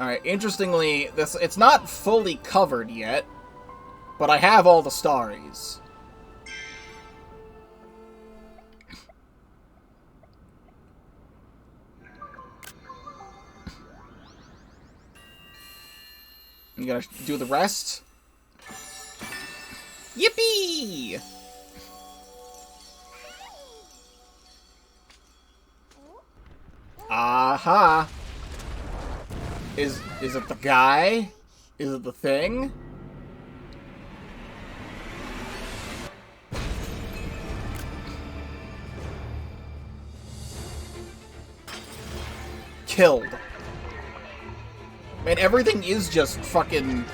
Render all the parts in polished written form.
Alright, interestingly, it's not fully covered yet, but I have all the Starries. You gotta do the rest? Yippee! Aha! Is it the guy? Is it the thing? Killed. Man, everything is just fucking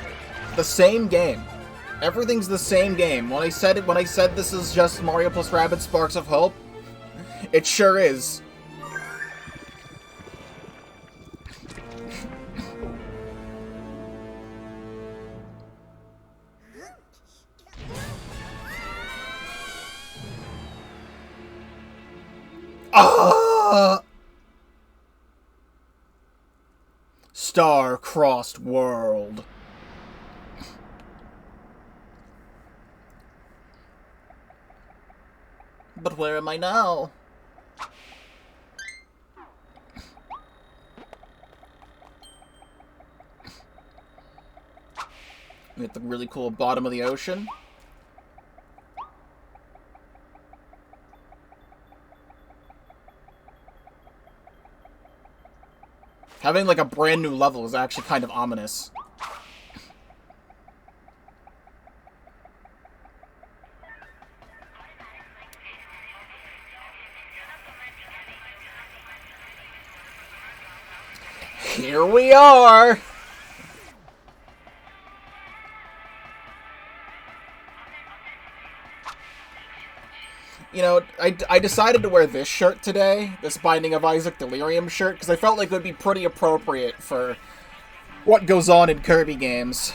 the same game. Everything's the same game. When I said this is just Mario plus Rabbids Sparks of Hope, it sure is. Star-crossed world. But where am I now? We at the really cool bottom of the ocean. Having, like, a brand new level is actually kind of ominous. Here we are! You know, I decided to wear this shirt today, this Binding of Isaac Delirium shirt, because I felt like it would be pretty appropriate for what goes on in Kirby games.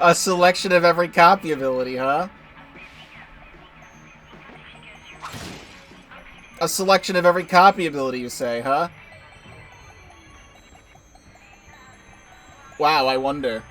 A selection of every copy ability, huh? A selection of every copy ability, you say, huh? Wow, I wonder.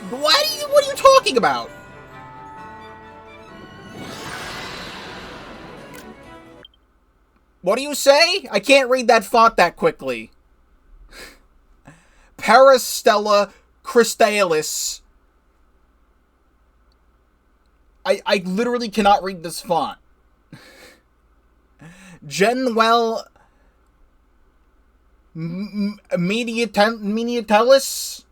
What are you talking about? What do you say? I can't read that font that quickly. Parastella Crystallis. I literally cannot read this font. Genwell Mediatellis?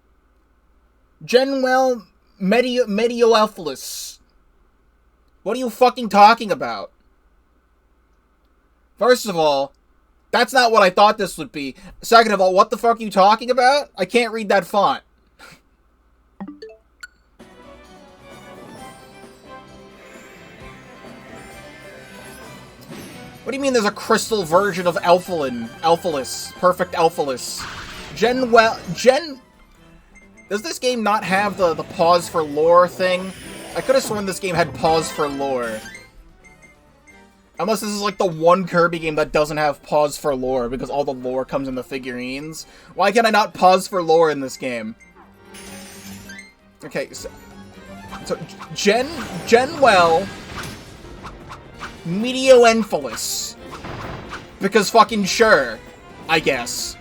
Genwell Medioelphilus. What are you fucking talking about? First of all, that's not what I thought this would be. Second of all, what the fuck are you talking about? I can't read that font. What do you mean there's a crystal version of Elphalus? Perfect Elphalus. Does this game not have the pause for lore thing? I could have sworn this game had pause for lore. Unless this is like the one Kirby game that doesn't have pause for lore because all the lore comes in the figurines. Why can I not pause for lore in this game? Okay, so Genwell, Medioenphalus. Because fucking sure, I guess.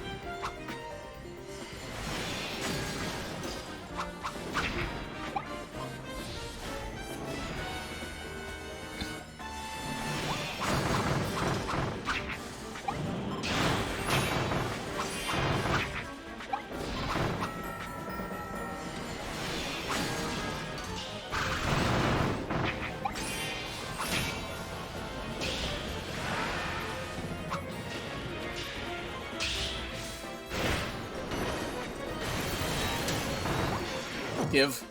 Give.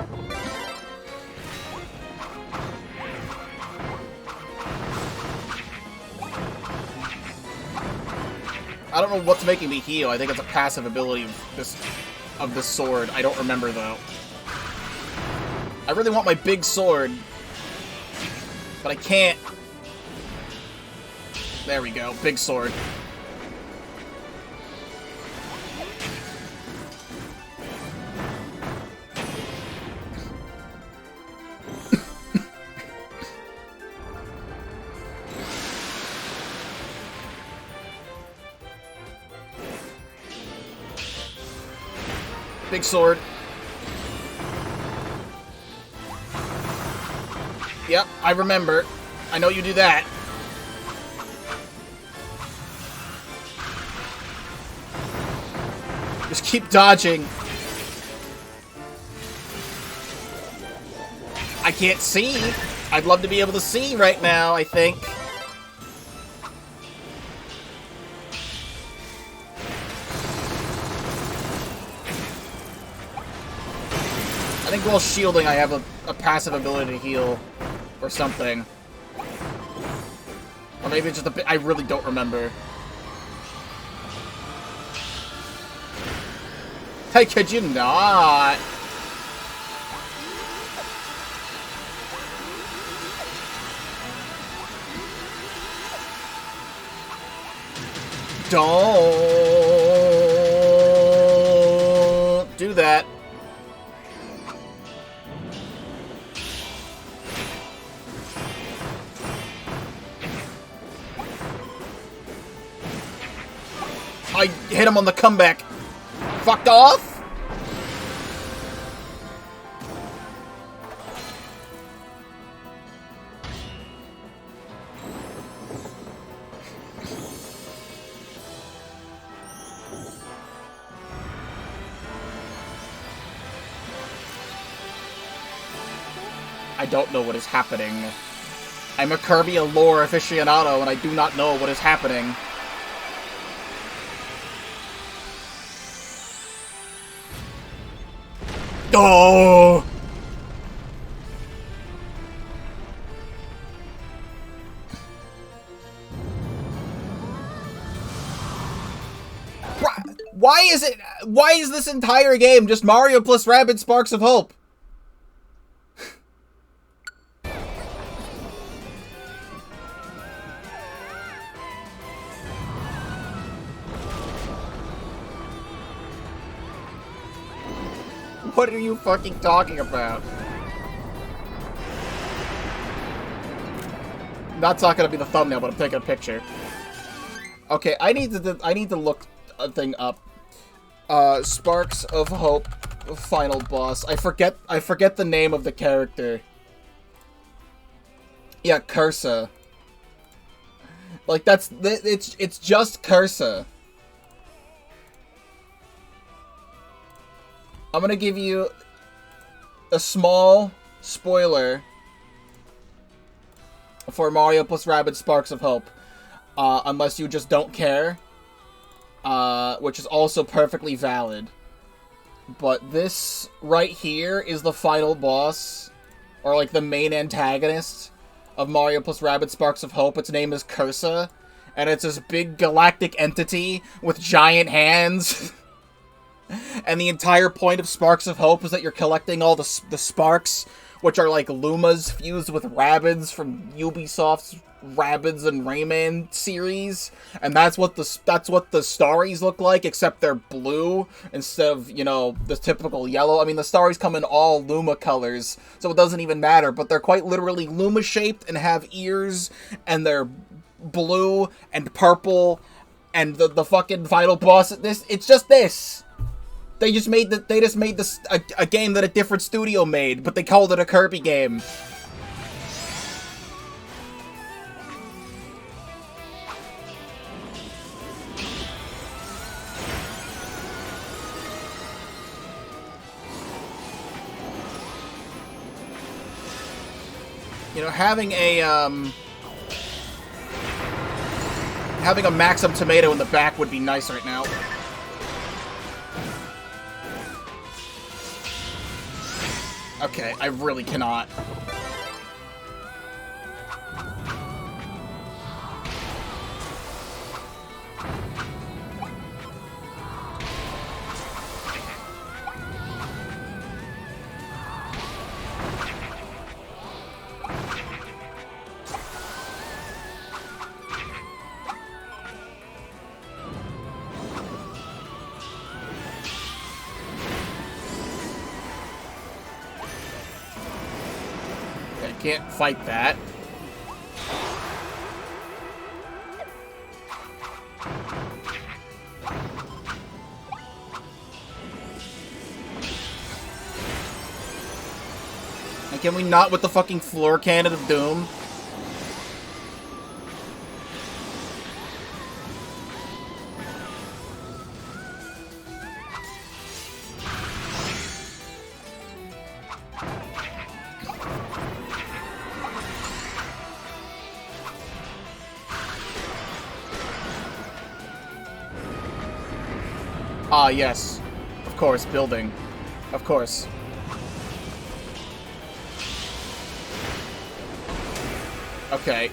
I don't know what's making me heal. I think it's a passive ability of this sword. I don't remember though. I really want my big sword, but I can't. There we go, big sword. Big sword. Yep, I remember. I know you do that. Just keep dodging. I can't see. I'd love to be able to see right now, I think. I think while shielding, I have a passive ability to heal, or something. Or maybe it's just a bit. I really don't remember. Hey, could you not? Don't do that. I hit him on the comeback. Fucked off? I don't know what is happening. I'm a Kirby lore aficionado and I do not know what is happening. Oh! Why is this entire game just Mario plus Rabbids Sparks of Hope? What are you fucking talking about? That's not gonna be the thumbnail, but I'm taking a picture. Okay, I need to look a thing up. Sparks of Hope, final boss. I forget the name of the character. Yeah, Cursa. Like it's just Cursa. I'm gonna give you a small spoiler for Mario plus Rabbids Sparks of Hope, unless you just don't care, which is also perfectly valid. But this right here is the final boss, or like the main antagonist of Mario plus Rabbids Sparks of Hope. Its name is Cursa, and it's this big galactic entity with giant hands. And the entire point of Sparks of Hope is that you're collecting all the sparks, which are like Lumas fused with Rabbids from Ubisoft's Rabbids and Rayman series, and that's what the Starries look like, except they're blue instead of, you know, the typical yellow. I mean, the Starries come in all Luma colors, so it doesn't even matter, but they're quite literally Luma-shaped and have ears, and they're blue and purple, and the fucking final boss, it's just this. They just made this a game that a different studio made, but they called it a Kirby game. You know, having a Maxim tomato in the back would be nice right now. Okay, I really cannot. Can't fight that. And can we not with the fucking floor cannon of doom? Ah, yes. Of course, building. Of course. Okay.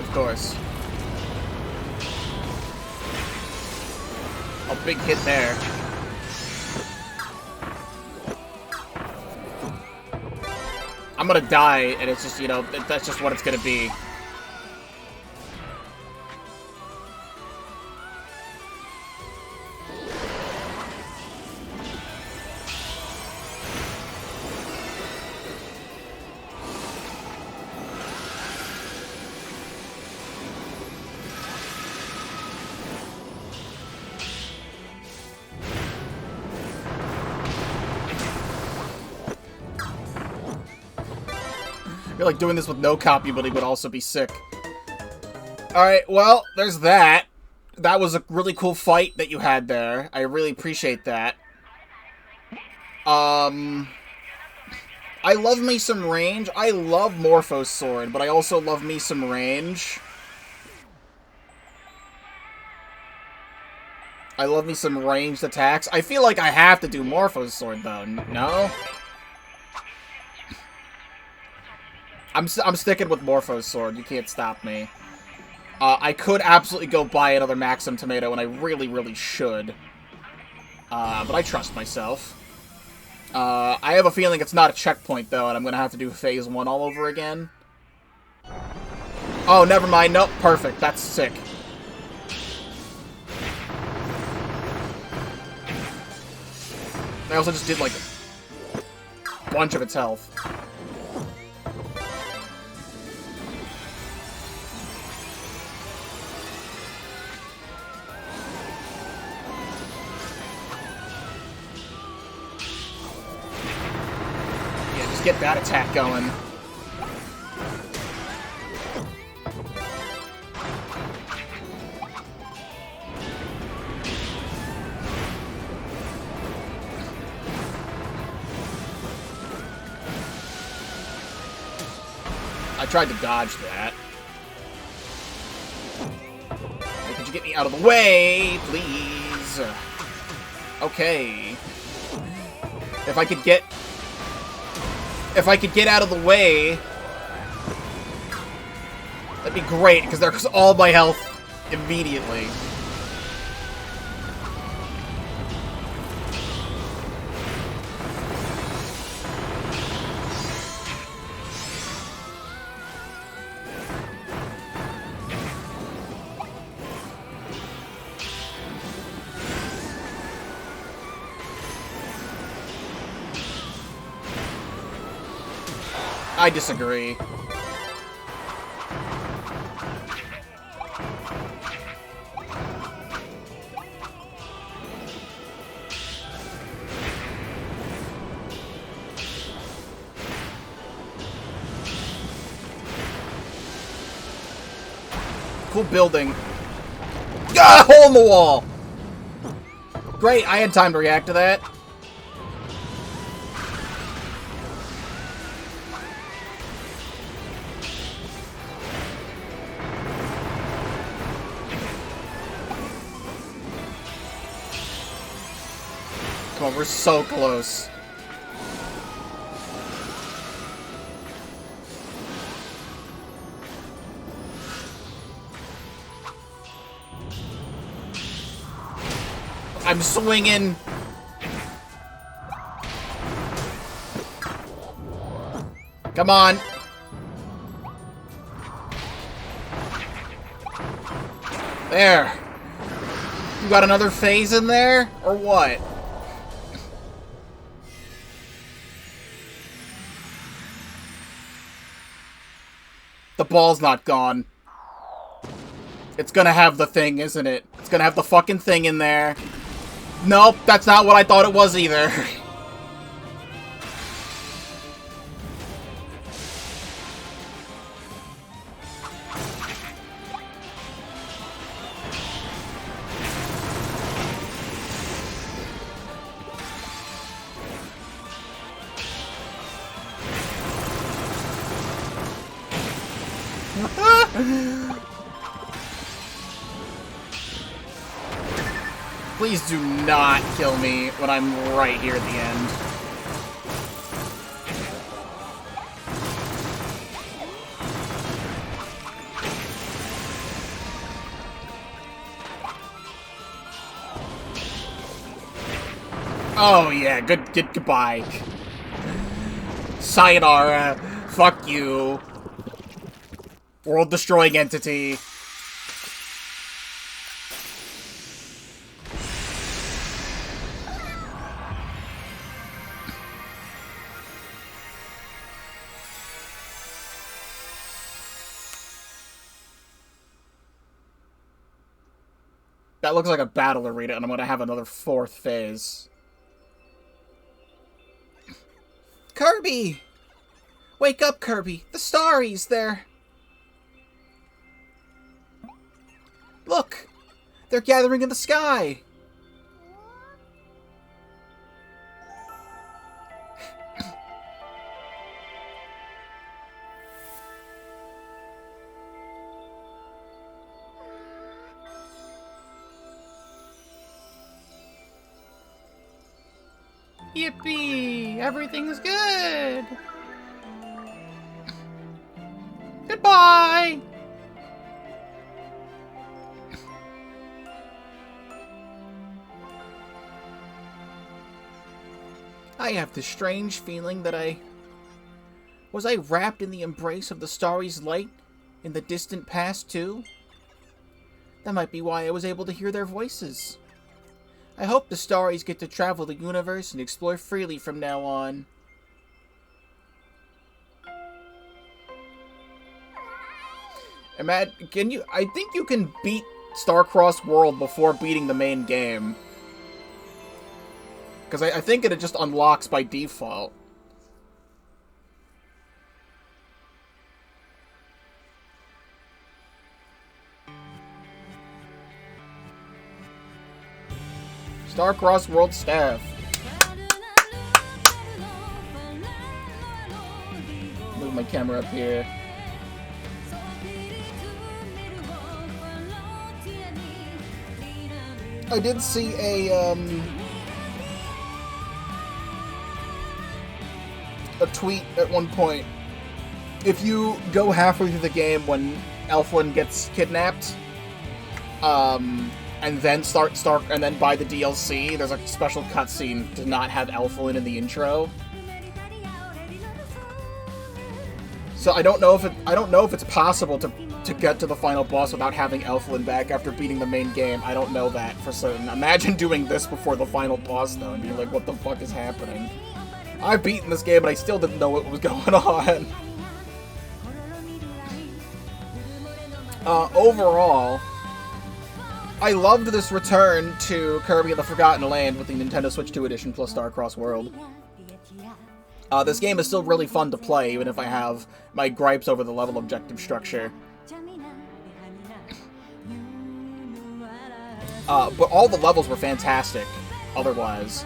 Of course. A big hit there. I'm gonna die, and it's just, you know, that's just what it's gonna be. I feel like doing this with no copy building would also be sick. Alright, well, there's that. That was a really cool fight that you had there. I really appreciate that. I love me some range. I love Morpho's Sword, but I also love me some range. I love me some ranged attacks. I feel like I have to do Morpho's Sword, though. No? I'm sticking with Morpho's Sword. You can't stop me. I could absolutely go buy another Maxim Tomato, and I really, really should. But I trust myself. I have a feeling it's not a checkpoint, though, and I'm going to have to do Phase 1 all over again. Oh, never mind. Nope, perfect. That's sick. I also just did, like, a bunch of its health. Get that attack going. I tried to dodge that. Hey, could you get me out of the way, please? Okay. If I could get out of the way... That'd be great, because there's all my health immediately. I disagree. Cool building. Ah, hole in the wall! Great, I had time to react to that. Come on, we're so close. I'm swinging. Come on. There. You got another phase in there? Or what? The ball's not gone. It's gonna have the thing, isn't it? It's gonna have the fucking thing in there. Nope, that's not what I thought it was either. Please do not kill me when I'm right here at the end. Oh yeah, goodbye. Sayonara. Fuck you. World-destroying entity. That looks like a battle arena, and I'm gonna have another fourth phase. Kirby! Wake up, Kirby! The Starries, they're... Look! They're gathering in the sky! Yippee! Everything's good! Goodbye! I have this strange feeling that Was I wrapped in the embrace of the Starry's light in the distant past, too? That might be why I was able to hear their voices. I hope the Starries get to travel the universe and explore freely from now on. I think you can beat Starcross World before beating the main game. Because I think it just unlocks by default. Starcross World Staff. Move my camera up here. I did see a tweet at one point. If you go halfway through the game when Elflin gets kidnapped. And then and then buy the DLC. There's a special cutscene to not have Elflin in the intro. So I don't know if it's possible to get to the final boss without having Elflin back after beating the main game. I don't know that for certain. Imagine doing this before the final boss though, and being like, what the fuck is happening? I've beaten this game, but I still didn't know what was going on. Overall, I loved this return to Kirby and the Forgotten Land with the Nintendo Switch 2 edition plus Star-Crossed World. This game is still really fun to play, even if I have my gripes over the level objective structure. But all the levels were fantastic, otherwise.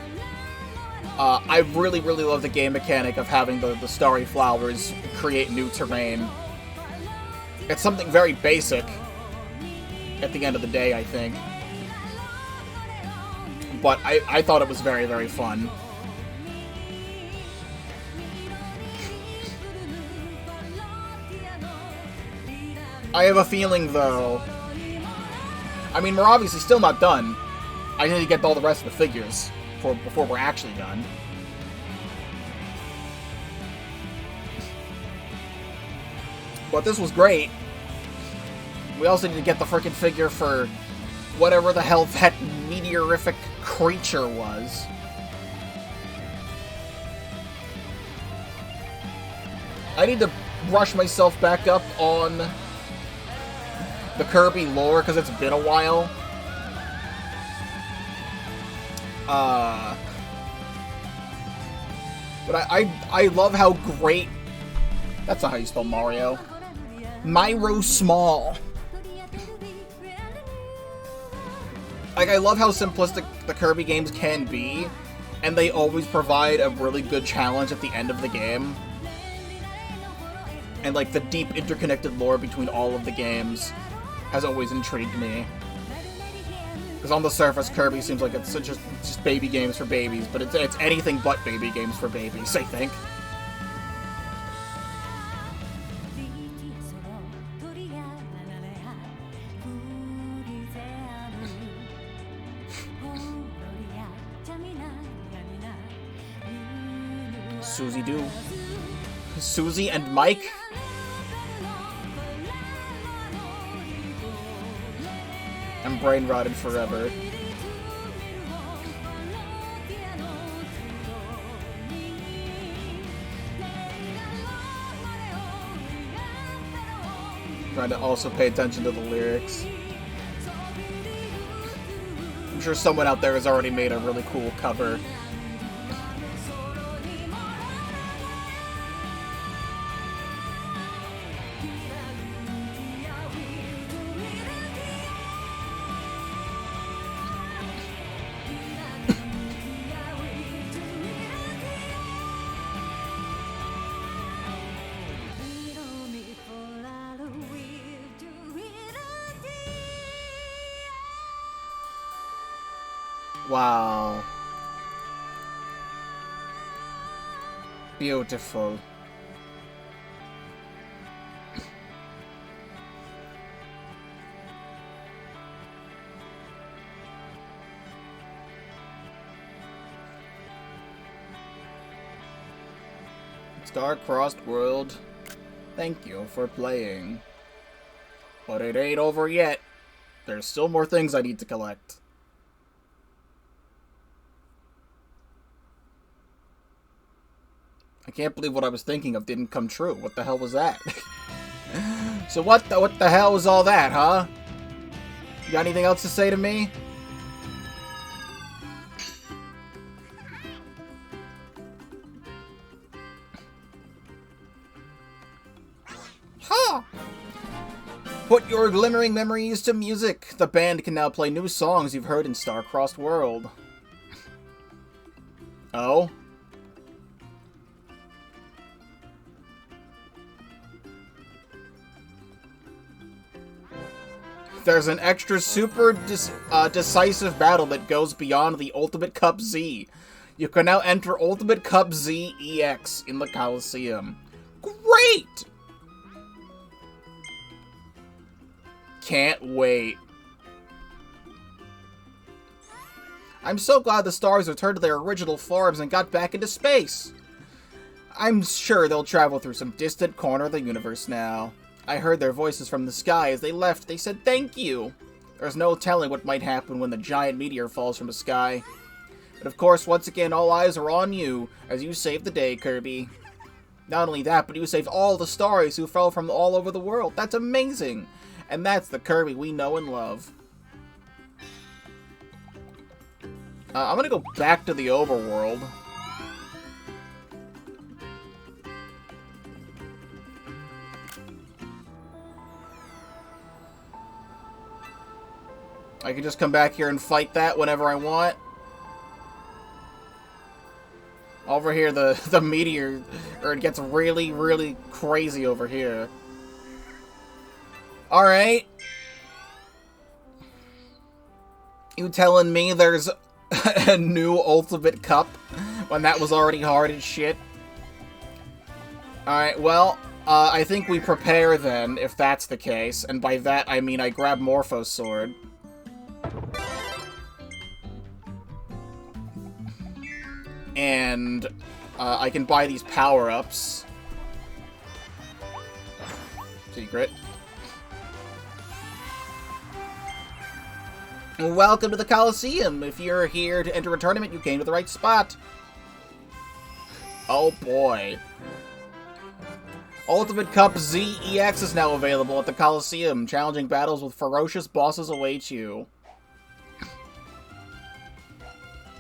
I really, really love the game mechanic of having the starry flowers create new terrain. It's something very basic at the end of the day, I think. But I thought it was very, very fun. I have a feeling, though... I mean, we're obviously still not done. I need to get all the rest of the figures before we're actually done. But this was great. We also need to get the frickin' figure for whatever the hell that meteorific creature was. I need to brush myself back up on the Kirby lore, because it's been a while. But I love how great... That's not how you spell Mario. Myro Small. Like, I love how simplistic the Kirby games can be, and they always provide a really good challenge at the end of the game. And, like, the deep interconnected lore between all of the games has always intrigued me. Because on the surface, Kirby seems like it's just baby games for babies, but it's anything but baby games for babies, I think. Susie do. Susie and Mike? I'm brain rotted forever. Trying to also pay attention to the lyrics. I'm sure someone out there has already made a really cool cover. Wow. Beautiful. Star-Crossed World, thank you for playing. But it ain't over yet. There's still more things I need to collect. I can't believe what I was thinking of didn't come true. What the hell was that? So what the hell was all that, huh? You got anything else to say to me? Huh! Put your glimmering memories to music. The band can now play new songs you've heard in Star-Crossed World. Oh? There's an extra super decisive battle that goes beyond the Ultimate Cup Z. You can now enter Ultimate Cup Z EX in the Coliseum. Great! Can't wait. I'm so glad the stars returned to their original forms and got back into space. I'm sure they'll travel through some distant corner of the universe now. I heard their voices from the sky. As they left, they said thank you. There's no telling what might happen when the giant meteor falls from the sky. But of course, once again, all eyes are on you, as you saved the day, Kirby. Not only that, but you saved all the stars who fell from all over the world. That's amazing! And that's the Kirby we know and love. I'm gonna go back to the overworld. I can just come back here and fight that whenever I want. Over here, the meteor, or it gets really, really crazy over here. Alright. You telling me there's a new Ultimate Cup when that was already hard as shit? Alright, well, I think we prepare then, if that's the case. And by that, I mean I grab Morpho's sword. And I can buy these power-ups. Secret. Welcome to the Coliseum. If you're here to enter a tournament, you came to the right spot. Oh boy. Ultimate Cup ZEX is now available at the Coliseum. Challenging battles with ferocious bosses await you.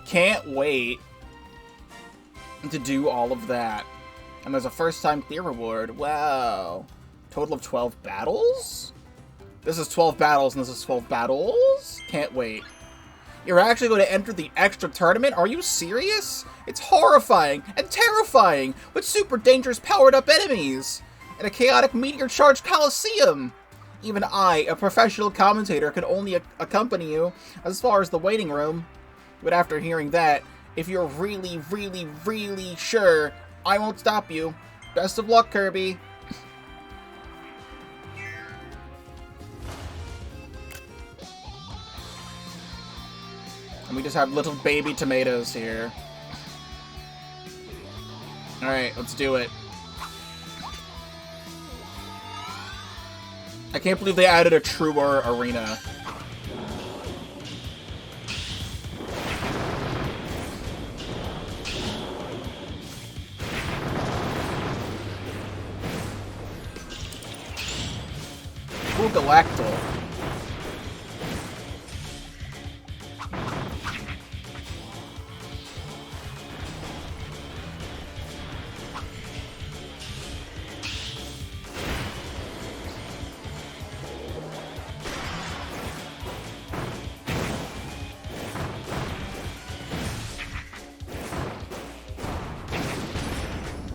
Can't wait to do all of that. And there's a first-time clear reward. Wow. Total of 12 battles? This is 12 battles, and this is 12 battles? Can't wait. You're actually going to enter the extra tournament? Are you serious? It's horrifying and terrifying with super dangerous powered-up enemies and a chaotic meteor-charged coliseum. Even I, a professional commentator, can only accompany you as far as the waiting room. But after hearing that, if you're really, really, really sure, I won't stop you. Best of luck, Kirby. And we just have little baby tomatoes here. Alright, let's do it. I can't believe they added a truer arena. Ooh, Galactal.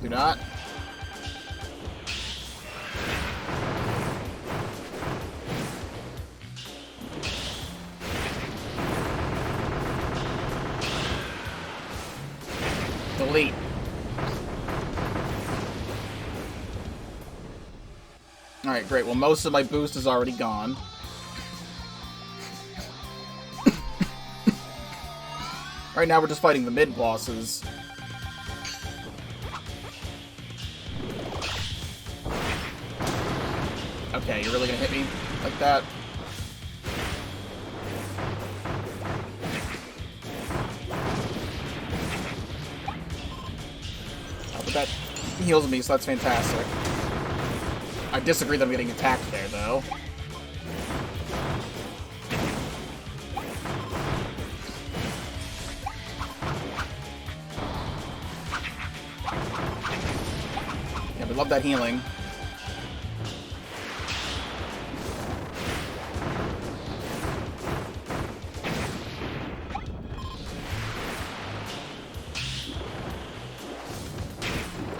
Do not. Delete. Alright, great. Well, most of my boost is already gone. Right now, we're just fighting the mid-bosses. Okay, you're really gonna hit me like that? Oh, but that heals me, so that's fantastic. I disagree that I'm getting attacked there, though. Yeah, we love that healing.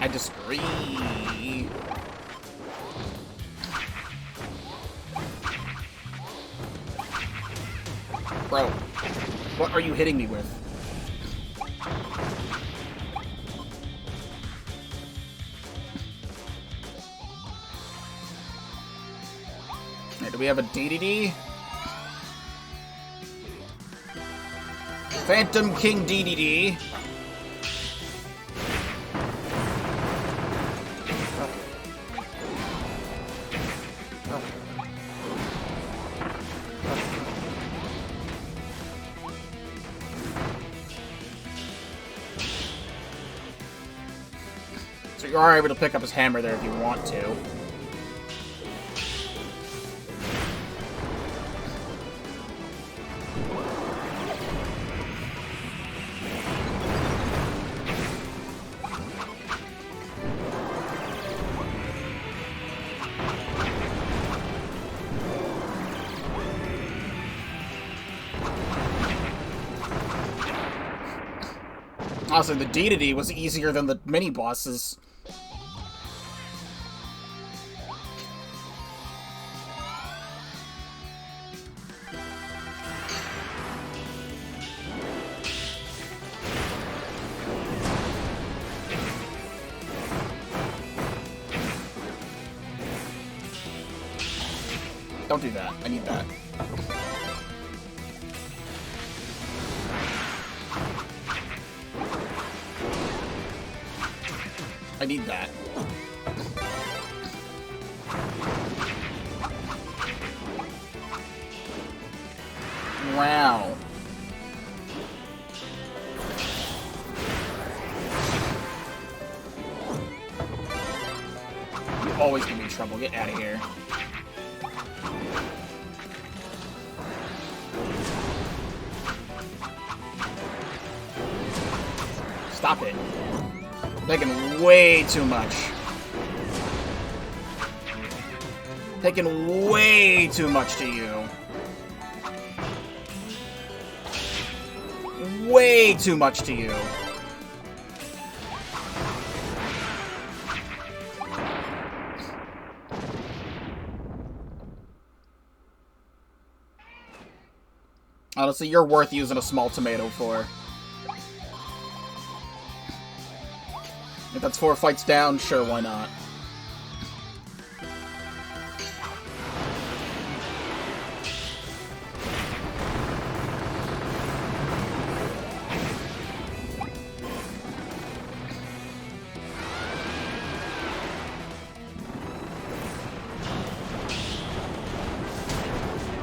I disagree. Bro, what are you hitting me with? Alright, do we have a DDD? Phantom King DDD. So you are able to pick up his hammer there if you want to. Honestly, the DDD was easier than the mini-bosses. Don't do that. I need that. I need that. Wow. You're always gonna be in trouble. Get out of here. Stop it. Taking way too much. Taking way too much to you. Way too much to you. Honestly, you're worth using a small tomato for. If that's 4 fights down, sure, why not?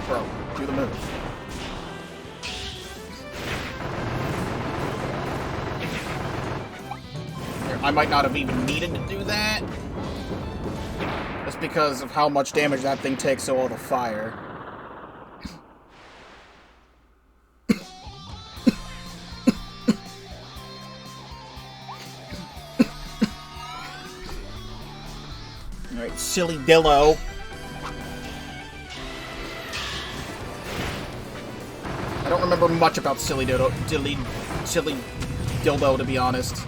Bro, do the move. I might not have even needed to do that. Just because of how much damage that thing takes to all the fire. Alright, silly Dillo. I don't remember much about silly Dildo, silly Dildo, to be honest.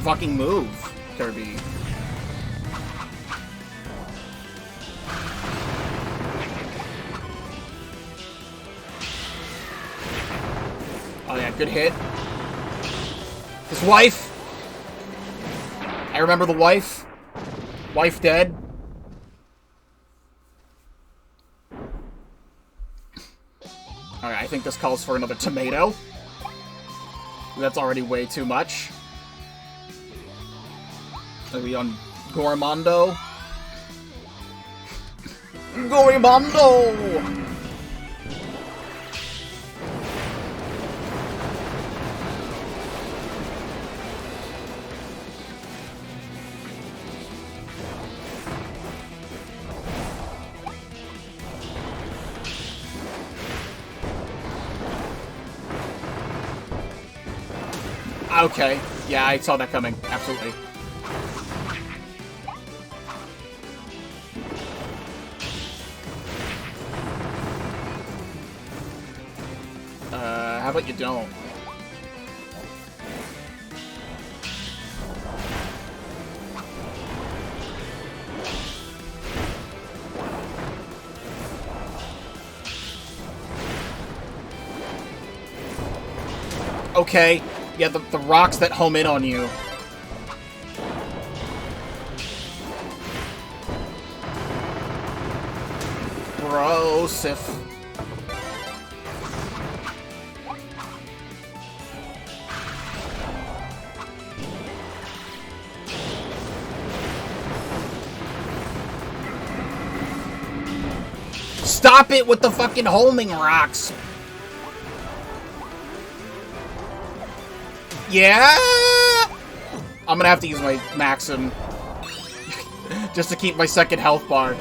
Fucking move, Kirby. Oh yeah, good hit. His wife. I remember the wife. Wife dead. Alright, I think this calls for another tomato. That's already way too much. Are we on Gorimondo? Gorimondo! Okay. Yeah, I saw that coming. Absolutely. How about you don't? Okay. Yeah, the rocks that home in on you. Brosif. Stop it with the fucking homing rocks! Yeah! I'm gonna have to use my Maxim. Just to keep my second health bar.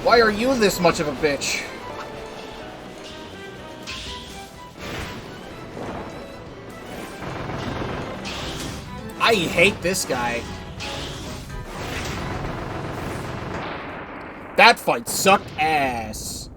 Why are you this much of a bitch? I hate this guy. That fight sucked ass.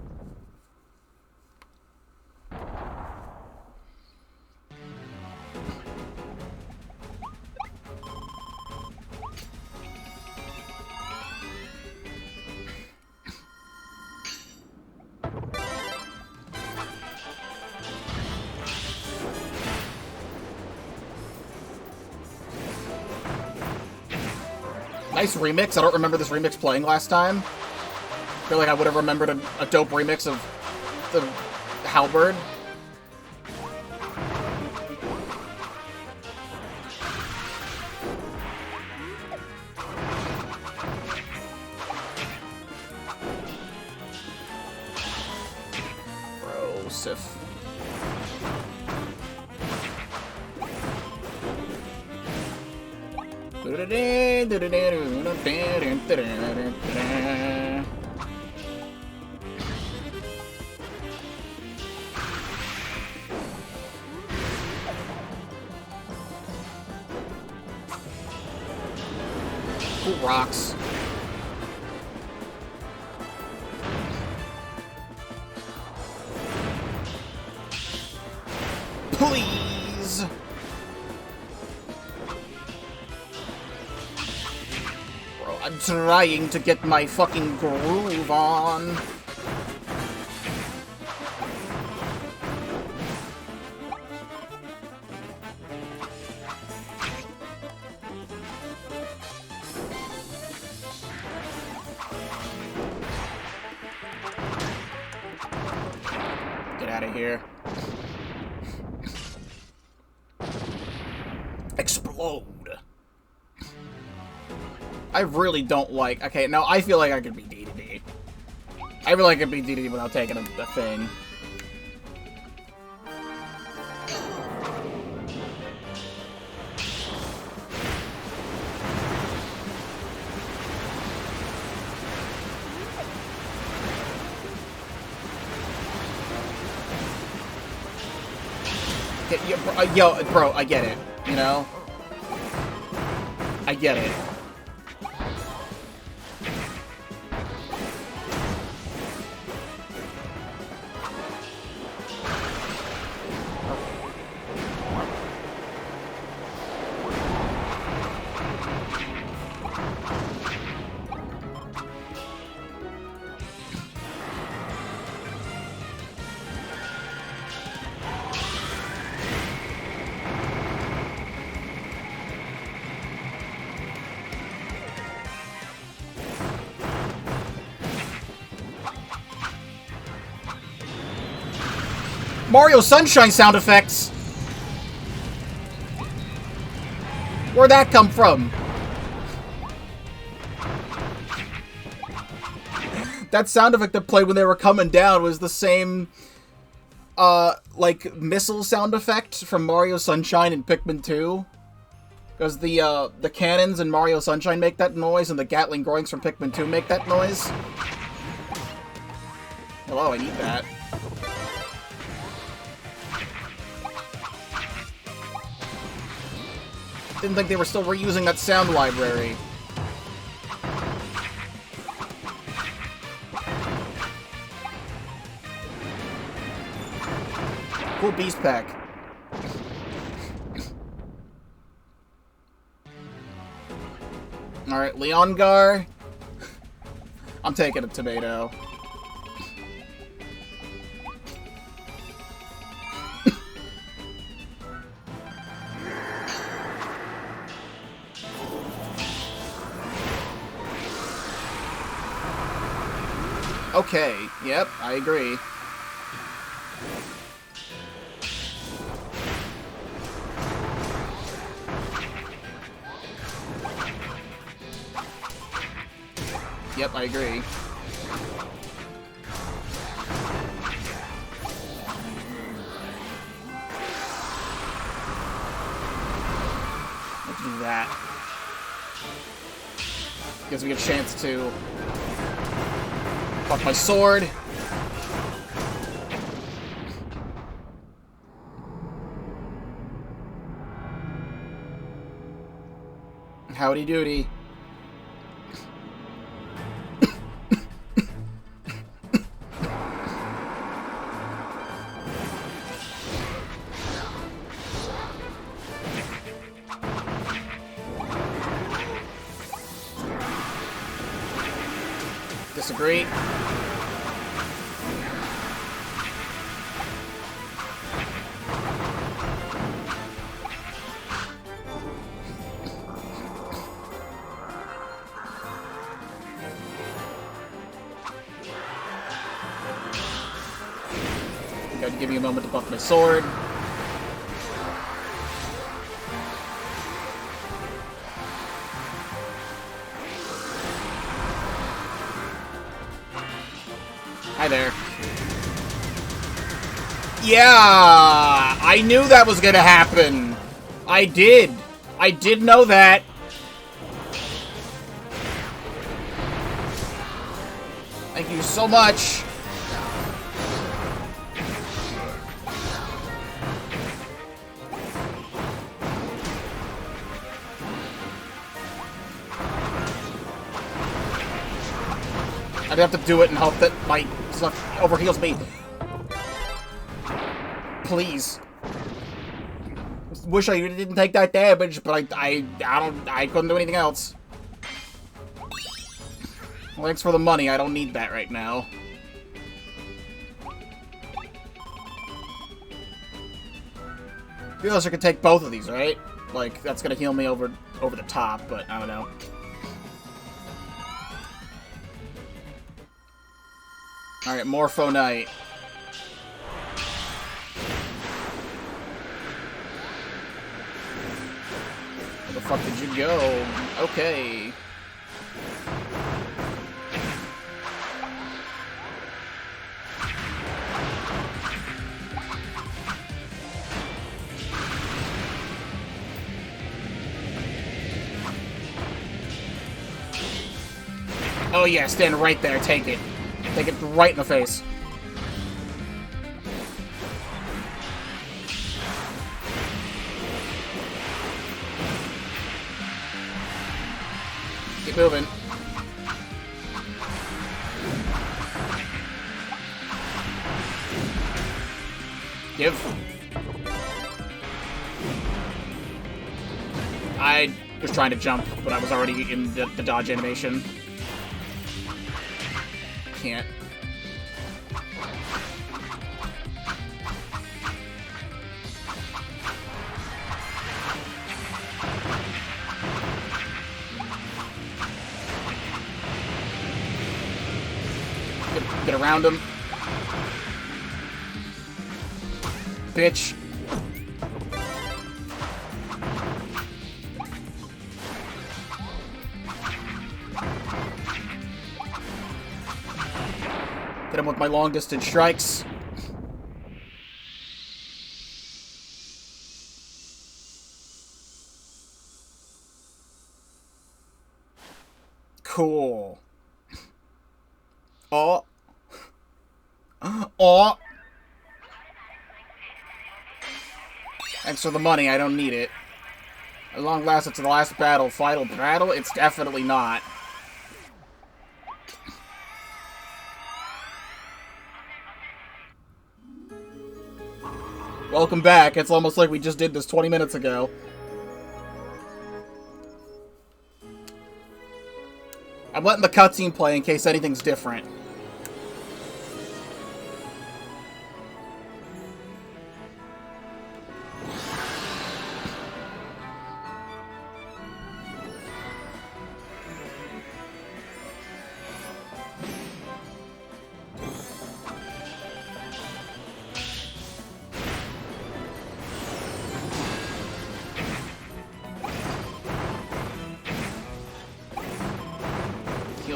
Nice remix. I don't remember this remix playing last time. I feel like I would have remembered a dope remix of the Halberd. Brosif. Who rocks? Please! Bro, I'm trying to get my fucking groove on. Get out of here. Explode. I really don't like... Okay, now I feel like I could be D2D. I feel like I could be D2D without taking a thing. Yo, bro, I get it, you know? I get it. Mario Sunshine sound effects! Where'd that come from? That sound effect that played when they were coming down was the same, like, missile sound effect from Mario Sunshine and Pikmin 2. Because the cannons in Mario Sunshine make that noise, and the Gatling groins from Pikmin 2 make that noise. Hello, I need that. Didn't think they were still reusing that sound library. Cool Beast Pack. Alright, Leongar. I'm taking a tomato. Okay, yep, I agree. Yep, I agree. Let's do that. Gives me a chance to fuck my sword. Howdy doody. Disagree. Gotta give me a moment to buff my sword. Hi there. Yeah! I knew that was gonna happen! I did! I did know that! Thank you so much! I'd have to do it and hope that my stuff overheals me. Please. Wish I didn't take that damage, but I couldn't do anything else. Thanks for the money, I don't need that right now. Realize I could take both of these, right? Like, that's gonna heal me over the top, but I don't know. Alright, Morpho Knight. Where the fuck did you go? Okay. Oh yeah, stand right there, take it. Take it right in the face. Keep moving. Give. I was trying to jump, but I was already in the dodge animation. Can't. Get around him. Bitch. Hit him with my long distance strikes. Cool. Oh. Oh. Thanks for the money, I don't need it. At long last, it's the last battle. Final battle? It's definitely not. Welcome back. It's almost like we just did this 20 minutes ago. I'm letting the cutscene play in case anything's different.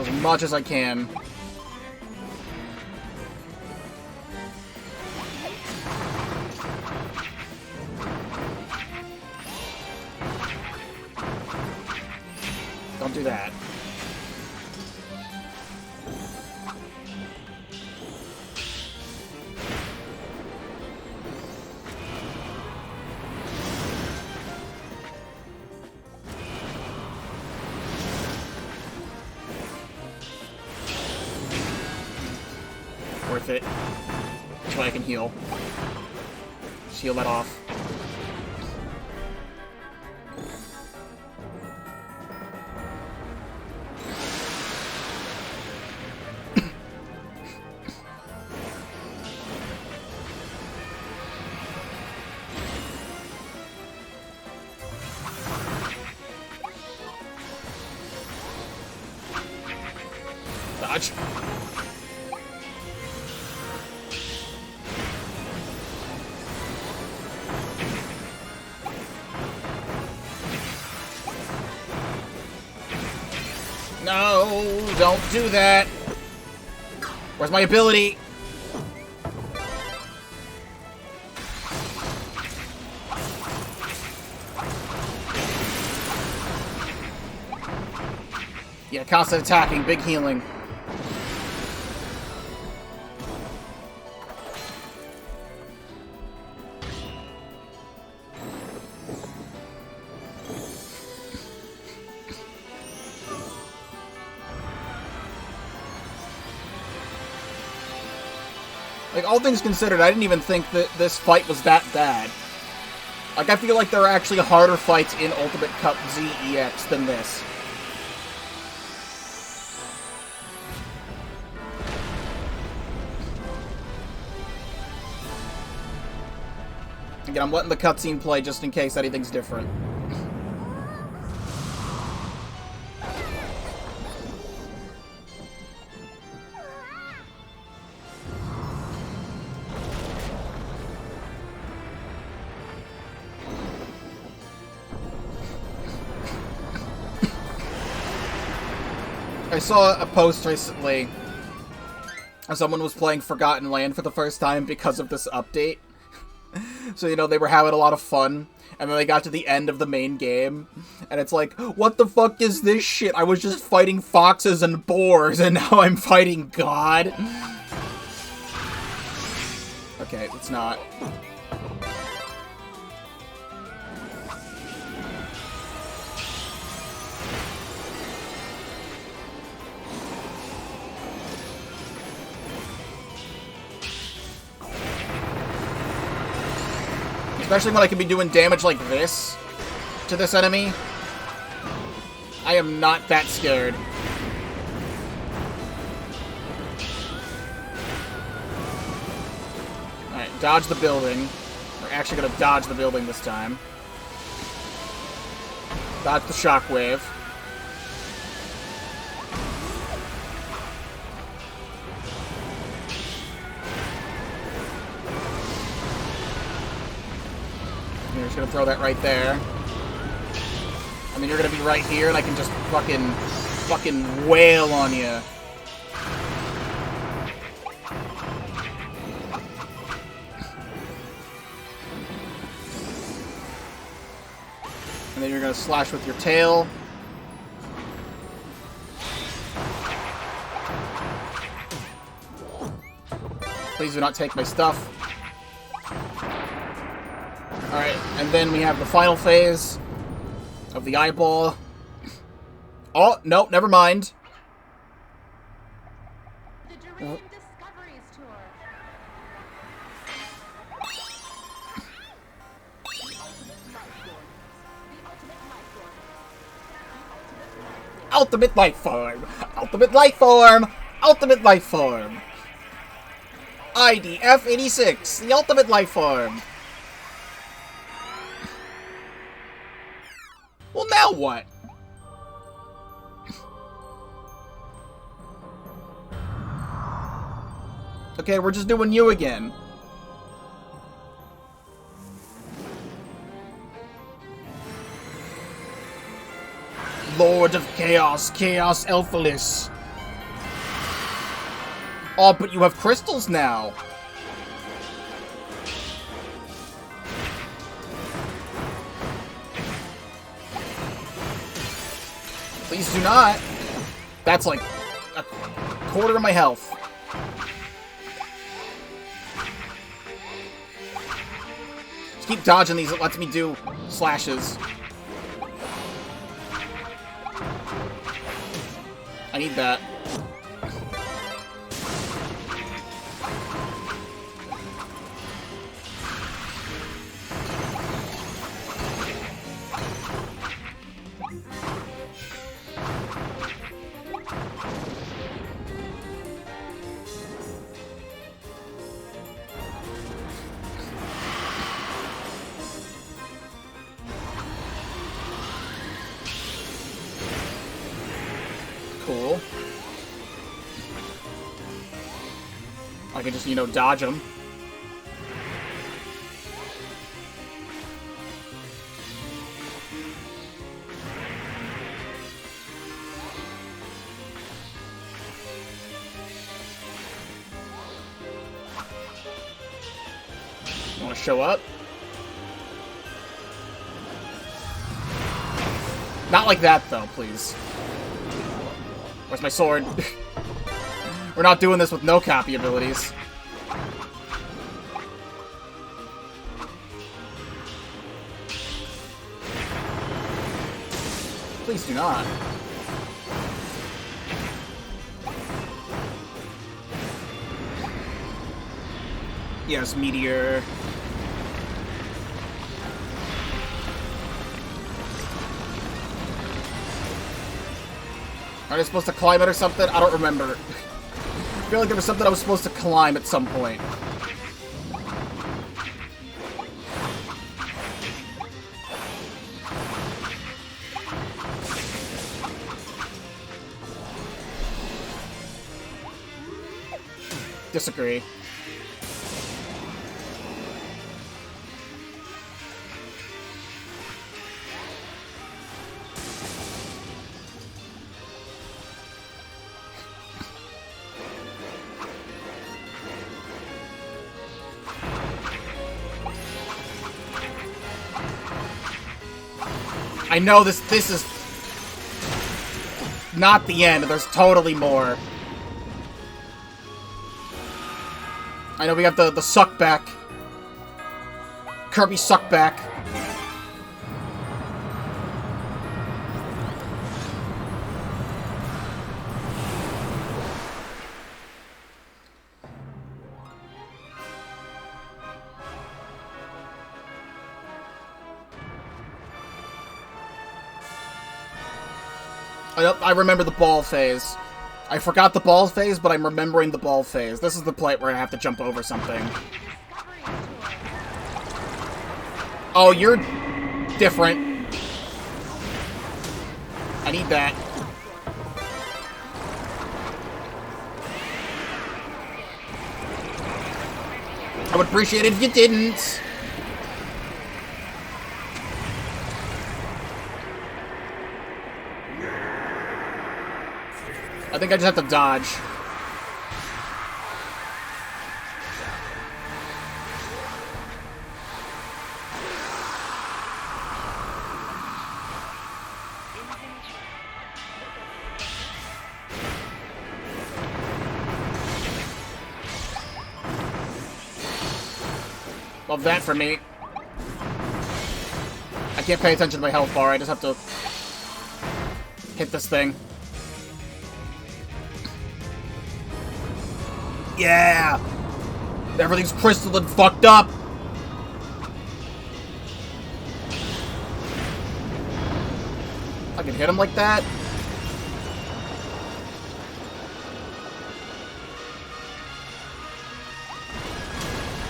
as much as I can. Don't do that. Worth it. So I can heal. Just heal that off. Dodge. No, don't do that. Where's my ability? Yeah, constant attacking, big healing. Like, all things considered, I didn't even think that this fight was that bad. Like, I feel like there are actually harder fights in Ultimate Cup Z EX than this. Again, I'm letting the cutscene play just in case anything's different. I saw a post recently. Someone was playing Forgotten Land for the first time because of this update. So, you know, they were having a lot of fun. And then they got to the end of the main game. And it's like, what the fuck is this shit? I was just fighting foxes and boars, and now I'm fighting God? Okay, it's not. Especially when I can be doing damage like this to this enemy. I am not that scared. Alright, dodge the building. We're actually gonna dodge the building this time. Dodge the shockwave. You're just gonna throw that right there. And then you're gonna be right here, and I can just fucking wail on you. And then you're gonna slash with your tail. Please do not take my stuff. Alright, and then we have the final phase of the eyeball. Oh, no, never mind. The Dream Discoveries Tour. Ultimate life form! Ultimate life form! Ultimate life form! IDF 86, the ultimate life form! Well, now what? Okay, we're just doing you again. Lord of Chaos, Chaos Elphalis. Oh, but you have crystals now. Please do not. That's like a quarter of my health. Just keep dodging these. It lets me do slashes. I need that. Cool. I can just, you know, dodge them. You want to show up? Not like that, though, please. Where's my sword? We're not doing this with no copy abilities. Please do not. Yes, meteor. Aren't I supposed to climb it or something? I don't remember. I feel like there was something I was supposed to climb at some point. Disagree. I know this is not the end. There's totally more. I know we have the suckback. Kirby suckback. I remember the ball phase. I forgot the ball phase, but I'm remembering the ball phase. This is the plate where I have to jump over something. Oh, you're different. I need that. I would appreciate it if you didn't. I think I just have to dodge. Love that for me. I can't pay attention to my health bar, I just have to hit this thing. Yeah! Everything's crystalline fucked up! I can hit him like that?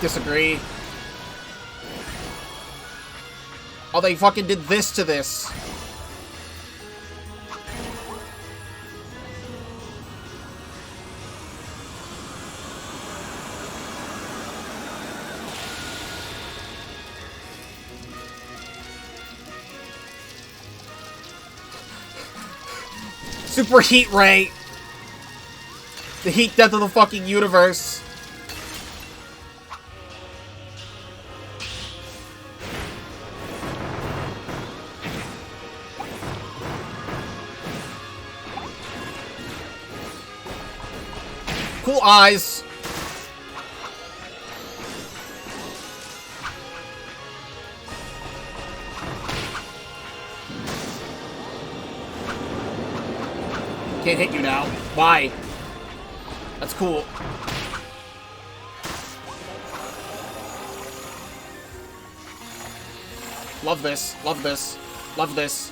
Disagree. Oh, they fucking did this to this. Super heat ray. The heat death of the fucking universe. Cool eyes. Can't hit you now. Why? That's cool. Love this. Love this. Love this.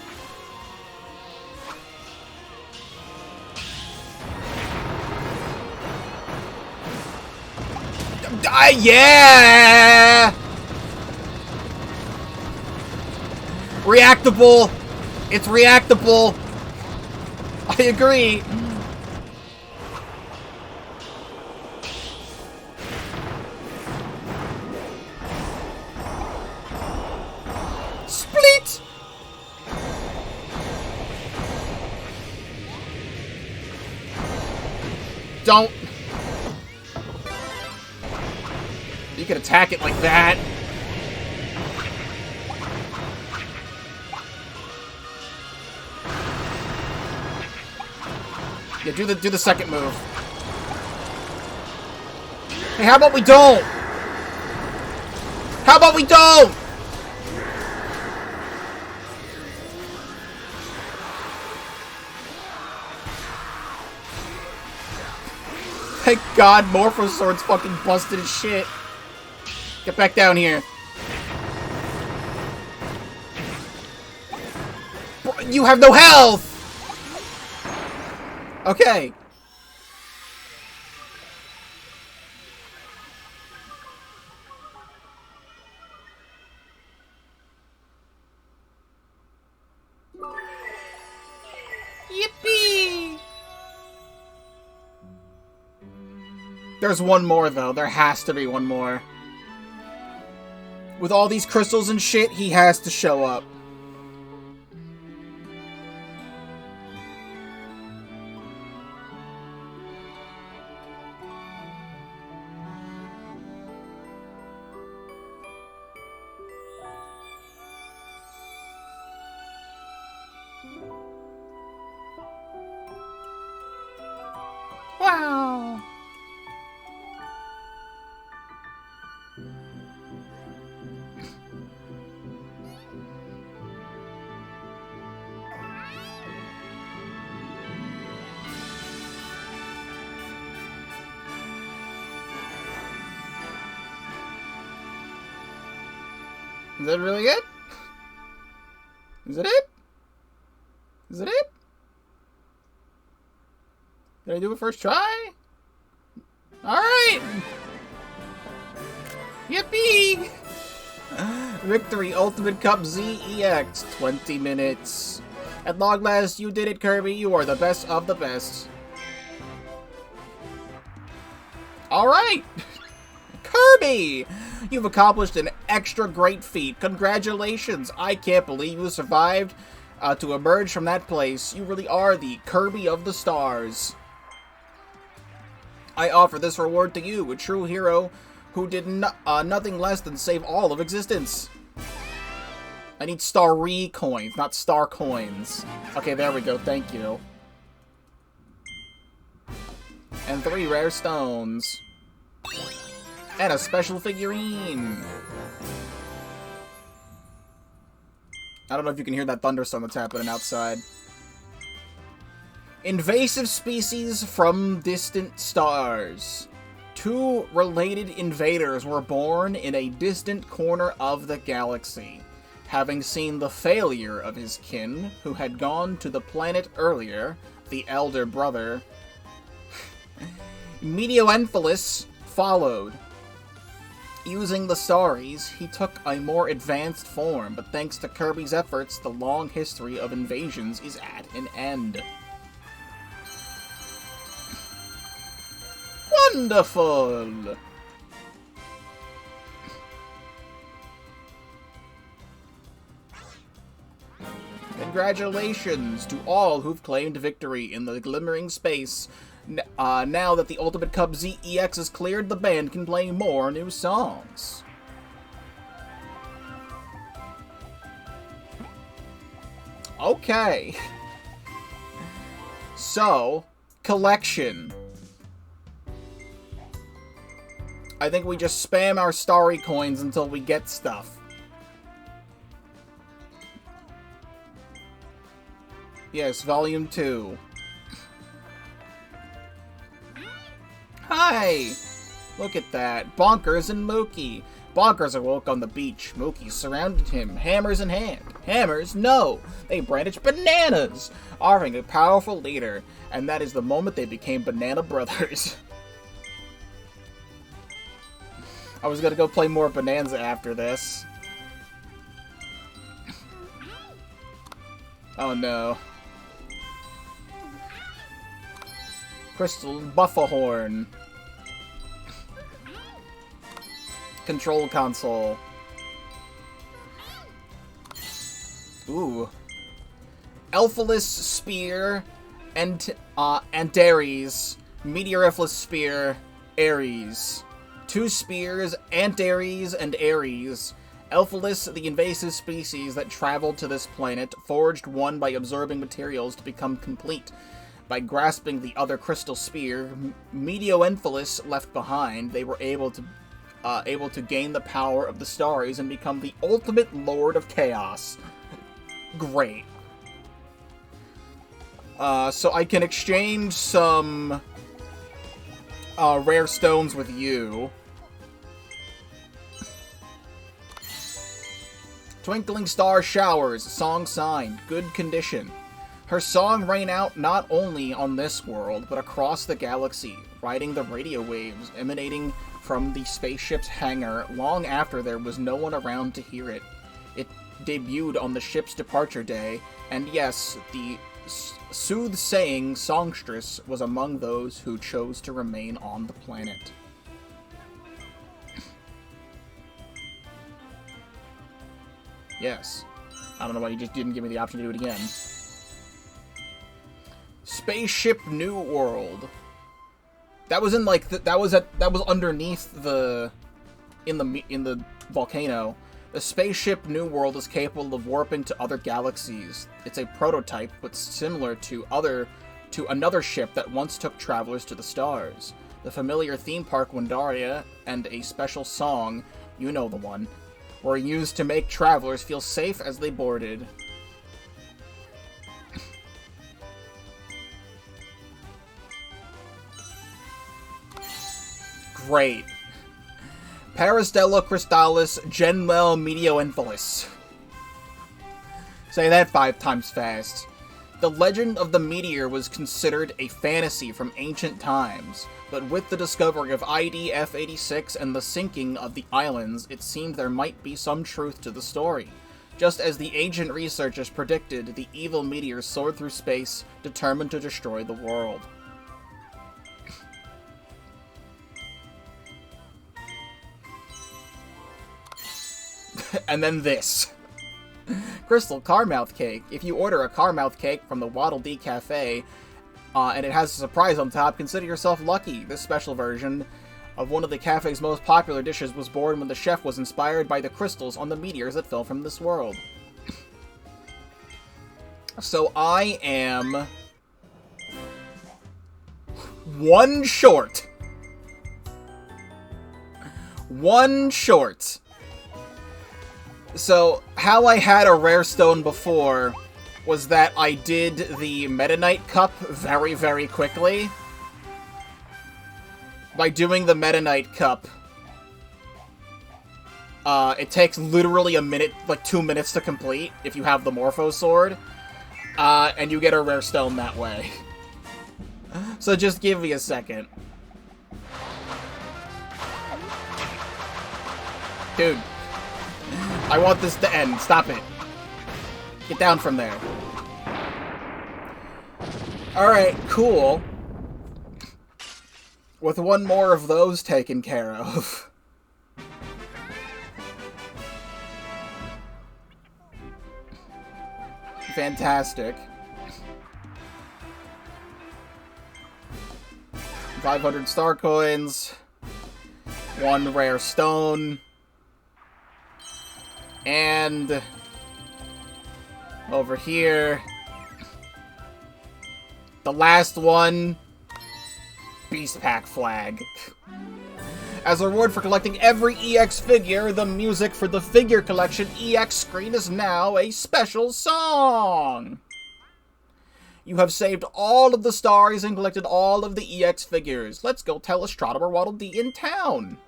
Yeah! Reactable. It's reactable. I agree. Split. Don't. You can attack it like that. Yeah, do the second move. Hey, how about we don't? How about we don't? Thank God, Morphosword's fucking busted as shit. Get back down here. You have no health! Okay. Yippee! There's one more, though. There has to be one more. With all these crystals and shit, he has to show up. Wow! Is that really it? Is it it? Is it it? Did I do it first try? Alright! Yippee! Victory Ultimate Cup ZEX. 20 minutes. At long last, you did it, Kirby. You are the best of the best. Alright! Kirby! You've accomplished an extra great feat. Congratulations! I can't believe you survived to emerge from that place. You really are the Kirby of the stars. I offer this reward to you, a true hero who did nothing less than save all of existence. I need Starry coins, not star coins. Okay, there we go. Thank you. And 3 rare stones. And a special figurine. I don't know if you can hear that thunderstorm that's happening outside. Invasive species from distant stars. 2 related invaders were born in a distant corner of the galaxy. Having seen the failure of his kin, who had gone to the planet earlier, the elder brother, Medioenphalus, followed. Using the Staries, he took a more advanced form, but thanks to Kirby's efforts, the long history of invasions is at an end. Wonderful! Congratulations to all who've claimed victory in the glimmering space. Now that the Ultimate Cup ZEX is cleared, the band can play more new songs. Okay. So, collection. I think we just spam our starry coins until we get stuff. Yes, Volume 2. Hi! Look at that. Bonkers and Mookie. Bonkers awoke on the beach. Mookie surrounded him, hammers in hand. Hammers? No! They brandished bananas! Offering a powerful leader. And that is the moment they became Banana Brothers. I was gonna go play more Bonanza after this. Oh no. Crystal Buffahorn. Control console. Ooh. Elphalus Spear and Antares. Meteoriflus Spear, Ares. 2 spears, Antares and Ares. Elphalus, the invasive species that traveled to this planet, forged one by absorbing materials to become complete. By grasping the other crystal spear, Meteoenphalus left behind, they were able to gain the power of the stars and become the ultimate Lord of Chaos. Great. So I can exchange some rare stones with you. Twinkling Star Showers, song signed, good condition. Her song rang out not only on this world, but across the galaxy, riding the radio waves emanating from the spaceship's hangar long after there was no one around to hear it. It debuted on the ship's departure day, and yes, the soothsaying songstress was among those who chose to remain on the planet. Yes. I don't know why you just didn't give me the option to do it again. Spaceship New World. That was in like that was underneath the in the volcano. The Spaceship New World is capable of warping to other galaxies. It's a prototype, but similar to another ship that once took travelers to the stars. The familiar theme park Windaria and a special song, you know the one, were used to make travelers feel safe as they boarded. Great. Parastella Crystallis Genmel Meteoenphalus. Say that 5 times fast. The legend of the meteor was considered a fantasy from ancient times, but with the discovery of ID-F86 and the sinking of the islands, it seemed there might be some truth to the story. Just as the ancient researchers predicted, the evil meteor soared through space, determined to destroy the world. And then this. Crystal Carmouth Cake. If you order a Carmouth Cake from the Waddle Dee Cafe, and it has a surprise on top, consider yourself lucky. This special version of one of the cafe's most popular dishes was born when the chef was inspired by the crystals on the meteors that fell from this world. So I am one short. One short. So, how I had a rare stone before was that I did the Meta Knight Cup very, very quickly. By doing the Meta Knight Cup, it takes literally a minute, like 2 minutes to complete, if you have the Morpho Sword. And you get a rare stone that way. So just give me a second. Dude. I want this to end. Stop it. Get down from there. Alright, cool. With one more of those taken care of. Fantastic. 500 star coins. 1 rare stone. And over here, the last one, Beast Pack flag. As a reward for collecting every EX figure, the music for the figure collection EX screen is now a special song. You have saved all of the stars and collected all of the EX figures. Let's go tell Estrada where Waddle Dee in town.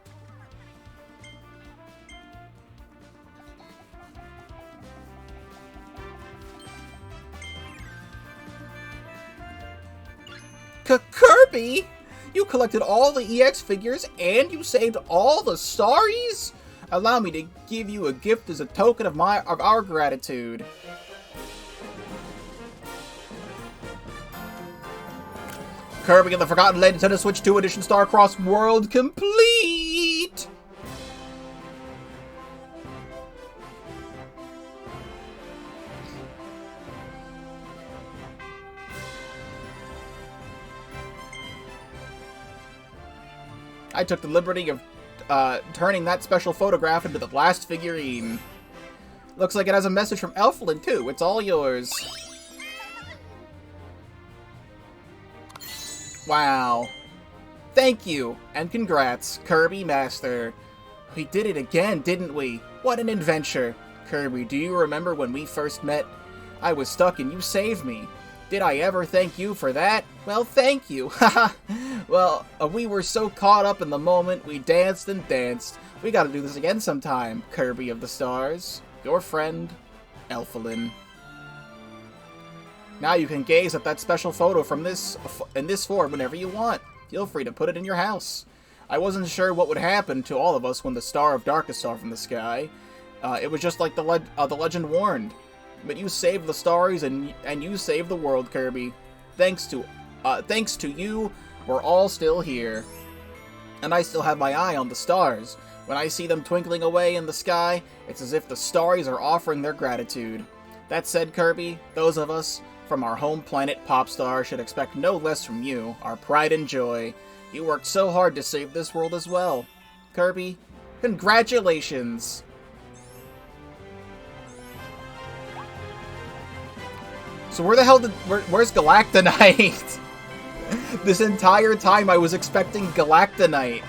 Kirby? You collected all the EX figures and you saved all the Starries? Allow me to give you a gift as a token of our gratitude. Kirby and the Forgotten Land Nintendo Switch 2 Edition Starcross World complete! I took the liberty of turning that special photograph into the last figurine. Looks like it has a message from Elflin, too. It's all yours. Wow. Thank you, and congrats, Kirby Master. We did it again, didn't we? What an adventure. Kirby, do you remember when we first met? I was stuck and you saved me. Did I ever thank you for that? Well, thank you. Haha. Well, we were so caught up in the moment, we danced and danced. We gotta do this again sometime, Kirby of the Stars. Your friend, Elflin. Now you can gaze at that special photo from in this form whenever you want. Feel free to put it in your house. I wasn't sure what would happen to all of us when the Star of Darkness saw from the sky. It was just like the legend warned. But you saved the Starries and you saved the world, Kirby. Thanks to you, we're all still here. And I still have my eye on the stars. When I see them twinkling away in the sky, it's as if the Starries are offering their gratitude. That said, Kirby, those of us from our home planet Popstar should expect no less from you, our pride and joy. You worked so hard to save this world as well. Kirby, congratulations! So where the hell where's Galactonite? This entire time I was expecting Galactonite.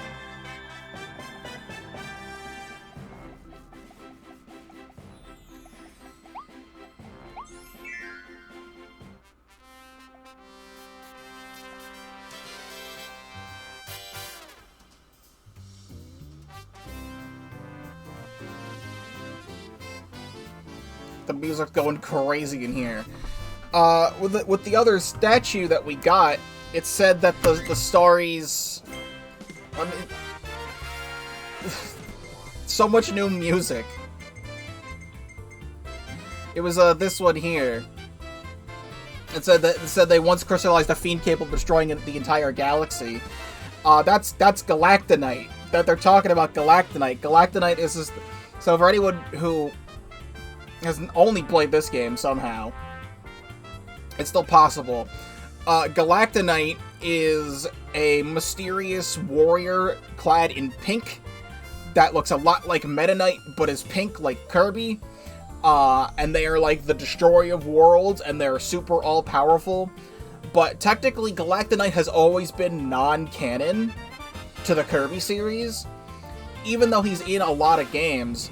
The music's going crazy in here. With the other statue that we got, it said that the Starries... I mean... so much new music. It was, this one here. It said they once crystallized a fiend capable of destroying the entire galaxy. That's Galactonite. That they're talking about Galactonite. Galactonite is just... So for anyone who has only played this game somehow, it's still possible. Galactonite is a mysterious warrior clad in pink that looks a lot like Meta Knight, but is pink like Kirby. And they are like the destroyer of worlds, and they're super all-powerful. But technically, Galactonite has always been non-canon to the Kirby series. Even though he's in a lot of games,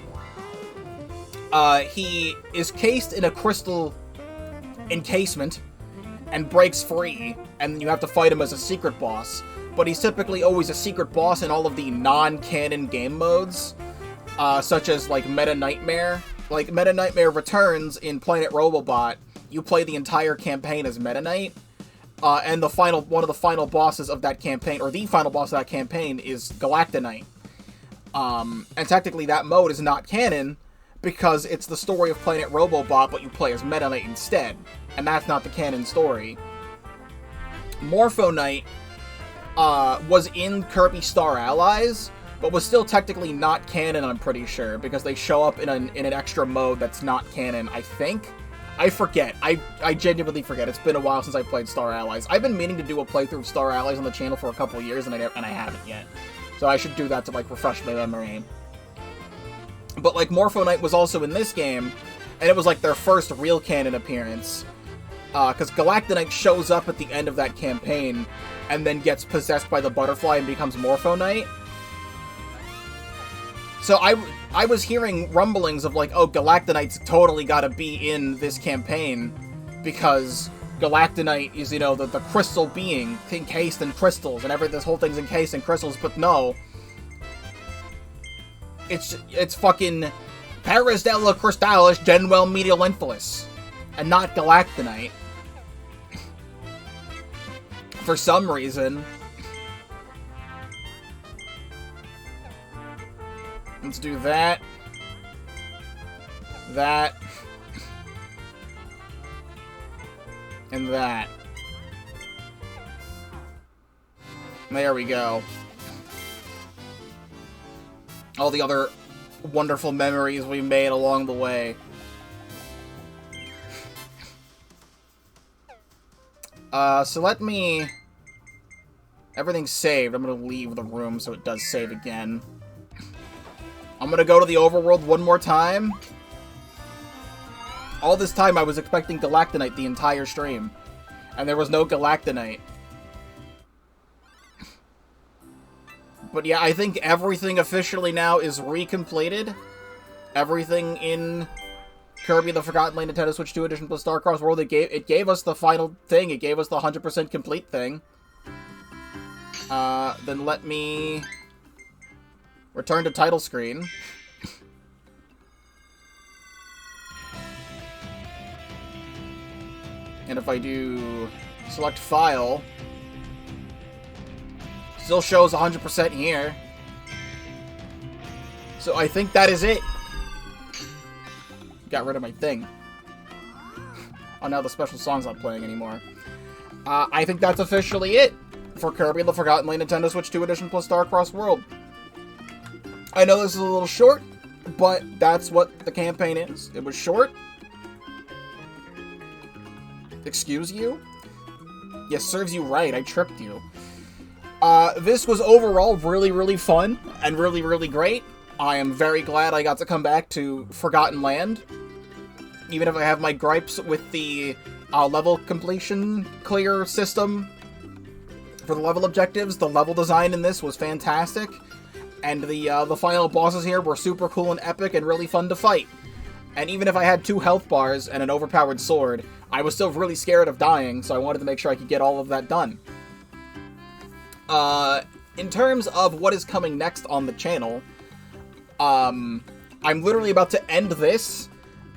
he is cased in a crystal encasement and breaks free, and you have to fight him as a secret boss. But he's typically always a secret boss in all of the non-canon game modes, such as like Meta Nightmare. Like Meta Nightmare Returns in Planet Robobot, you play the entire campaign as Meta Knight, and one of the final bosses of that campaign, or the final boss of that campaign, is Galactonite. And technically that mode is not canon, because it's the story of Planet Robobot, but you play as Meta Knight instead. And that's not the canon story. Morpho Knight was in Kirby Star Allies, but was still technically not canon, I'm pretty sure, because they show up in an extra mode that's not canon, I think. I forget. I genuinely forget. It's been a while since I played Star Allies. I've been meaning to do a playthrough of Star Allies on the channel for a couple of years, and I haven't yet. So I should do that to, like, refresh my memory. But, like, Morpho Knight was also in this game, and it was, like, their first real canon appearance. Because Galactonite shows up at the end of that campaign, and then gets possessed by the butterfly and becomes Morpho Knight. So I was hearing rumblings of, like, oh, Galactonite's totally gotta be in this campaign, because Galactonite is, you know, the crystal being encased in crystals, and this whole thing's encased in crystals, but no. It's fucking Paris Della Crystallis Genwell Medialenphalus, and not Galactonite. For some reason. Let's do that. That. And that. There we go. All the other wonderful memories we made along the way. So let me... Everything's saved. I'm gonna leave the room so it does save again. I'm gonna go to the overworld one more time. All this time I was expecting Galactonite the entire stream. And there was no Galactonite. But yeah, I think everything officially now is recompleted. Everything in Kirby the Forgotten Land Nintendo Switch 2 Edition plus Star Cross World, it gave us the final thing. It gave us the 100% complete thing. Then let me return to title screen. And if I do select file, still shows 100% here. So I think that is it. Got rid of my thing. Oh, now the special song's not playing anymore. I think that's officially it for Kirby the Forgotten Land Nintendo Switch 2 Edition plus Star Cross World. I know this is a little short, but that's what the campaign is. It was short. Excuse you? Yes, serves you right. I tripped you. This was overall really, really fun and really, really great. I am very glad I got to come back to Forgotten Land. Even if I have my gripes with the level completion clear system for the level objectives, the level design in this was fantastic. And the final bosses here were super cool and epic and really fun to fight. And even if I had 2 health bars and an overpowered sword, I was still really scared of dying, so I wanted to make sure I could get all of that done. In terms of what is coming next on the channel, I'm literally about to end this,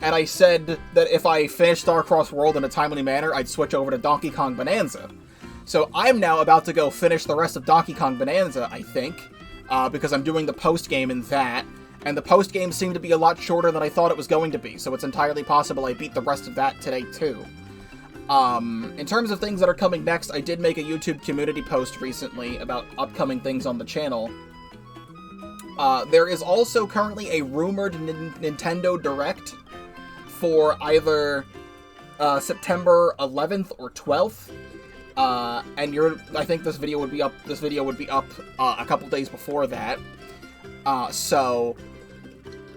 and I said that if I finished Star Cross World in a timely manner, I'd switch over to Donkey Kong Bonanza. So I'm now about to go finish the rest of Donkey Kong Bonanza, I think, because I'm doing the post-game in that, and the post-game seemed to be a lot shorter than I thought it was going to be, so it's entirely possible I beat the rest of that today, too. In terms of things that are coming next, I did make a YouTube community post recently about upcoming things on the channel. There is also currently a rumored Nintendo Direct for either September 11th or 12th. I think this video would be up. This video would be up a couple days before that. So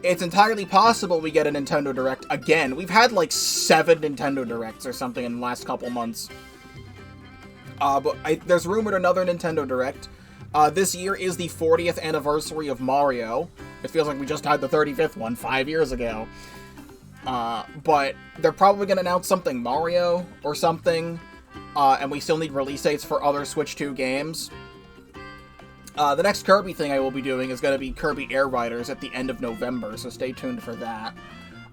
it's entirely possible we get a Nintendo Direct again. We've had like 7 Nintendo Directs or something in the last couple months. But there's rumored another Nintendo Direct. This year is the 40th anniversary of Mario. It feels like we just had the 35th one 5 years ago. But they're probably going to announce something Mario or something. And we still need release dates for other Switch 2 games. The next Kirby thing I will be doing is going to be Kirby Air Riders at the end of November, so stay tuned for that.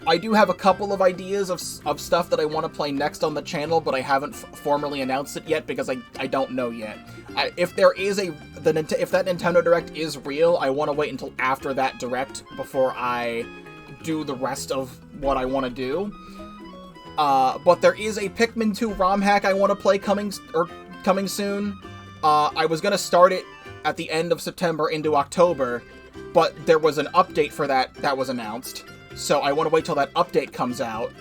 I do have a couple of ideas of stuff that I want to play next on the channel, but I haven't formally announced it yet because I don't know yet. If there is if that Nintendo Direct is real, I want to wait until after that Direct before I do the rest of what I want to do. But there is a Pikmin 2 ROM hack I want to play coming soon. I was going to start it at the end of September into October, but there was an update for that was announced. So I want to wait till that update comes out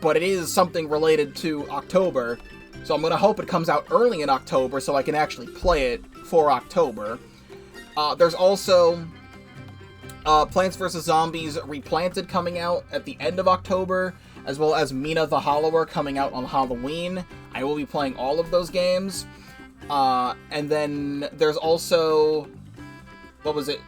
but it is something related to October, so I'm going to hope it comes out early in October so I can actually play it for October. There's also Plants vs. Zombies Replanted coming out at the end of October, as well as Mina the Hollower coming out on Halloween. I will be playing all of those games. And then there's also... What was it?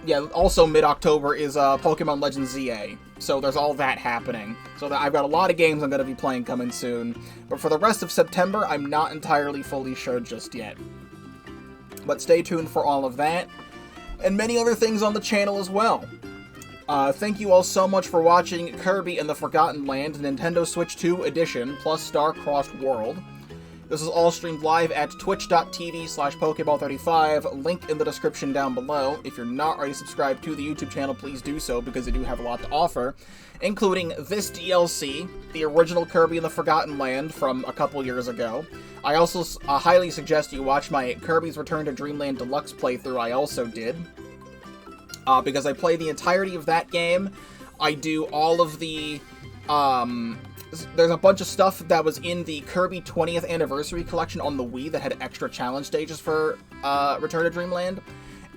Yeah, also mid-October is Pokemon Legends ZA. So there's all that happening. So I've got a lot of games I'm going to be playing coming soon. But for the rest of September, I'm not entirely fully sure just yet. But stay tuned for all of that. And many other things on the channel as well. Thank you all so much for watching Kirby and the Forgotten Land Nintendo Switch 2 Edition plus Star-Crossed World. This is all streamed live at twitch.tv/Pokeball35, link in the description down below. If you're not already subscribed to the YouTube channel, please do so, because they do have a lot to offer, including this DLC, the original Kirby and the Forgotten Land from a couple years ago. I also highly suggest you watch my Kirby's Return to Dreamland Deluxe playthrough I also did, because I play the entirety of that game. I do all of the... There's a bunch of stuff that was in the Kirby 20th Anniversary Collection on the Wii that had extra challenge stages for Return to Dreamland.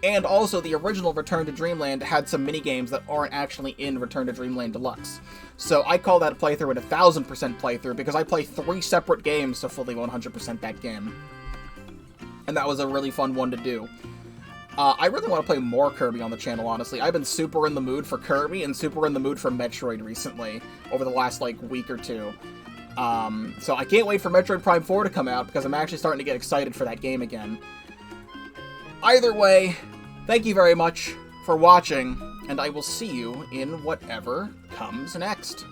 And also, the original Return to Dreamland had some minigames that aren't actually in Return to Dreamland Deluxe. So I call that a playthrough an 1000% playthrough, because I play 3 separate games to fully 100% that game. And that was a really fun one to do. I really want to play more Kirby on the channel, honestly. I've been super in the mood for Kirby and super in the mood for Metroid recently, over the last, week or two. So I can't wait for Metroid Prime 4 to come out, because I'm actually starting to get excited for that game again. Either way, thank you very much for watching, and I will see you in whatever comes next.